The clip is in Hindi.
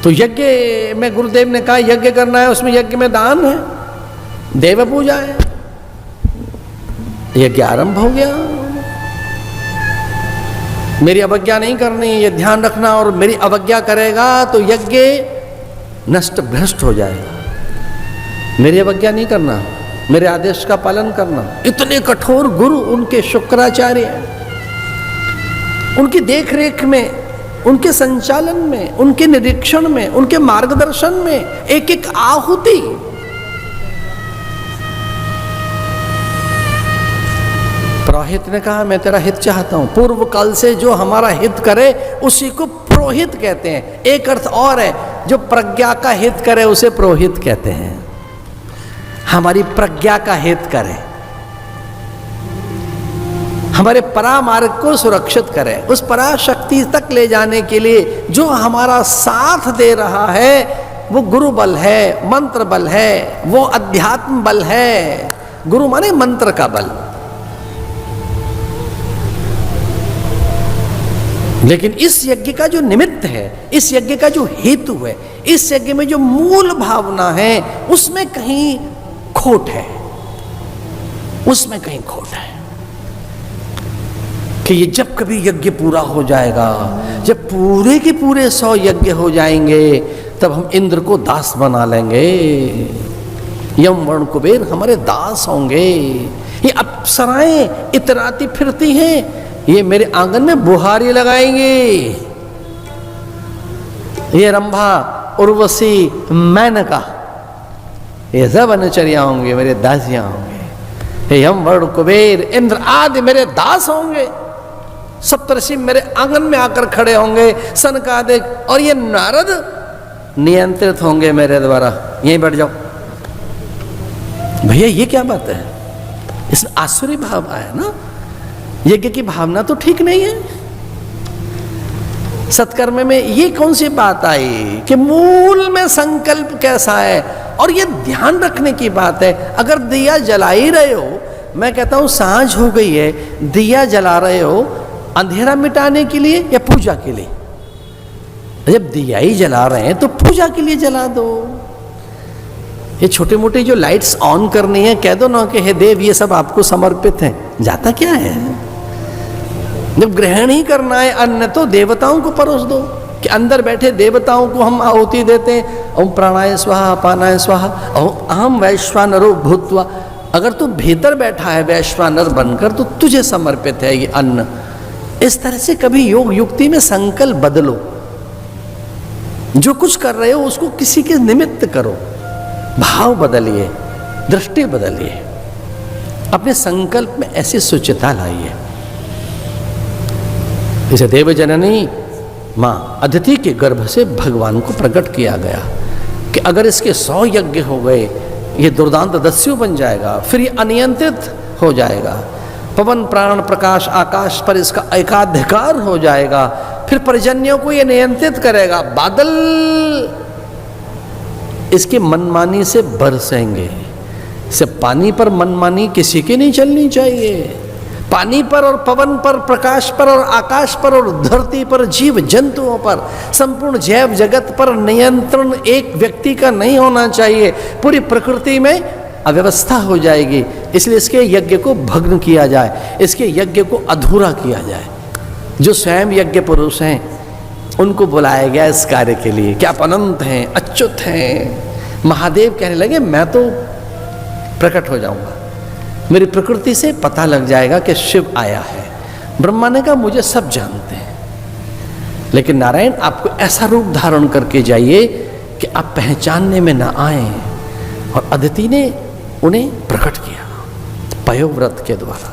तो यज्ञ में गुरुदेव ने कहा यज्ञ करना है, उसमें यज्ञ में दान है, देव पूजा है। यज्ञ आरंभ हो गया। मेरी अवज्ञा नहीं करनी, ये ध्यान रखना, और मेरी अवज्ञा करेगा तो यज्ञ नष्ट भ्रष्ट हो जाएगा। मेरी अवज्ञा नहीं करना, मेरे आदेश का पालन करना। इतने कठोर गुरु उनके शुक्राचार्य, उनकी देखरेख में, उनके संचालन में, उनके निरीक्षण में, उनके मार्गदर्शन में एक एक आहुति। पुरोहित ने कहा मैं तेरा हित चाहता हूं। पूर्व काल से जो हमारा हित करे उसी को पुरोहित कहते हैं। एक अर्थ और है, जो प्रज्ञा का हित करे उसे पुरोहित कहते हैं। हमारी प्रज्ञा का हित करे, हमारे परामार्ग को सुरक्षित करे, उस पराशक्ति तक ले जाने के लिए जो हमारा साथ दे रहा है वो गुरु बल है, मंत्र बल है, वो अध्यात्म बल है। गुरु माने मंत्र का बल। लेकिन इस यज्ञ का जो निमित्त है, इस यज्ञ का जो हेतु है, इस यज्ञ में जो मूल भावना है, उसमें कहीं खोट है, उसमें कहीं खोट है। कि ये जब कभी यज्ञ पूरा हो जाएगा, जब पूरे के पूरे 100 यज्ञ हो जाएंगे, तब हम इंद्र को दास बना लेंगे। यम वर्ण कुबेर हमारे दास होंगे। ये अप्सराएं इतराती फिरती हैं, ये मेरे आंगन में बुहारी लगाएंगे। ये रंभा, उर्वशी, मेनका, ये सब अनुचरिया होंगे, मेरे दासियां होंगे। यम वर्ण कुबेर इंद्र आदि मेरे दास होंगे। सप्तर्षि मेरे आंगन में आकर खड़े होंगे, सनकादिक, और ये नारद नियंत्रित होंगे मेरे द्वारा। यहीं बैठ जाओ। भैया ये क्या बात है? इसमें आसुरी भाव आया ना। यज्ञ की भावना तो ठीक नहीं है। सत्कर्म में ये कौन सी बात आई कि मूल में संकल्प कैसा है, और ये ध्यान रखने की बात है। अगर दिया जला ही रहे हो, मैं कहता हूं सांझ हो गई है, दिया जला रहे हो अंधेरा मिटाने के लिए या पूजा के लिए? जब दिया ही जला रहे हैं तो पूजा के लिए जला दो। ये छोटे मोटे जो लाइट्स ऑन करनी है, कह दो ना कि हे देव ये सब आपको समर्पित है। जाता क्या है? जब ग्रहण ही करना है अन्न तो देवताओं को परोस दो, कि अंदर बैठे देवताओं को हम आहुति देते हैं। ओम प्राणाय स्वाहा, अपानाय स्वाहा, अहम वैश्वानरो भूत्वा। अगर तू भीतर बैठा है वैश्वानर बनकर तो तुझे समर्पित है ये अन्न। इस तरह से कभी योग युक्ति में संकल्प बदलो। जो कुछ कर रहे हो उसको किसी के निमित्त करो। भाव बदलिए, दृष्टि बदलिए, अपने संकल्प में ऐसी सुचिता लाइए। जैसे देव जननी मां अदिति के गर्भ से भगवान को प्रकट किया गया कि अगर इसके 100 यज्ञ हो गए, ये दुर्दांत दस्यु बन जाएगा, फिर ये अनियंत्रित हो जाएगा। पवन प्राण प्रकाश आकाश पर इसका एकाधिकार हो जाएगा, फिर पर्जन्यों को ये नियंत्रित करेगा। बादल इसकी मनमानी से बरसेंगे। से पानी पर मनमानी किसी की नहीं चलनी चाहिए। पानी पर और पवन पर, प्रकाश पर और आकाश पर और धरती पर, जीव जंतुओं पर, संपूर्ण जैव जगत पर नियंत्रण एक व्यक्ति का नहीं होना चाहिए। पूरी प्रकृति में अव्यवस्था हो जाएगी। इसलिए इसके यज्ञ को भग्न किया जाए, इसके यज्ञ को अधूरा किया जाए। जो स्वयं यज्ञ पुरुष हैं उनको बुलाया गया इस कार्य के लिए। क्या अनंत हैं, अच्युत हैं। महादेव कहने लगे मैं तो प्रकट हो जाऊंगा, मेरी प्रकृति से पता लग जाएगा कि शिव आया है। ब्रह्मा ने कहा मुझे सब जानते हैं, लेकिन नारायण आपको ऐसा रूप धारण करके जाइए कि आप पहचानने में ना आए। और अदिति ने उन्हें प्रकट किया पयोव्रत के द्वारा।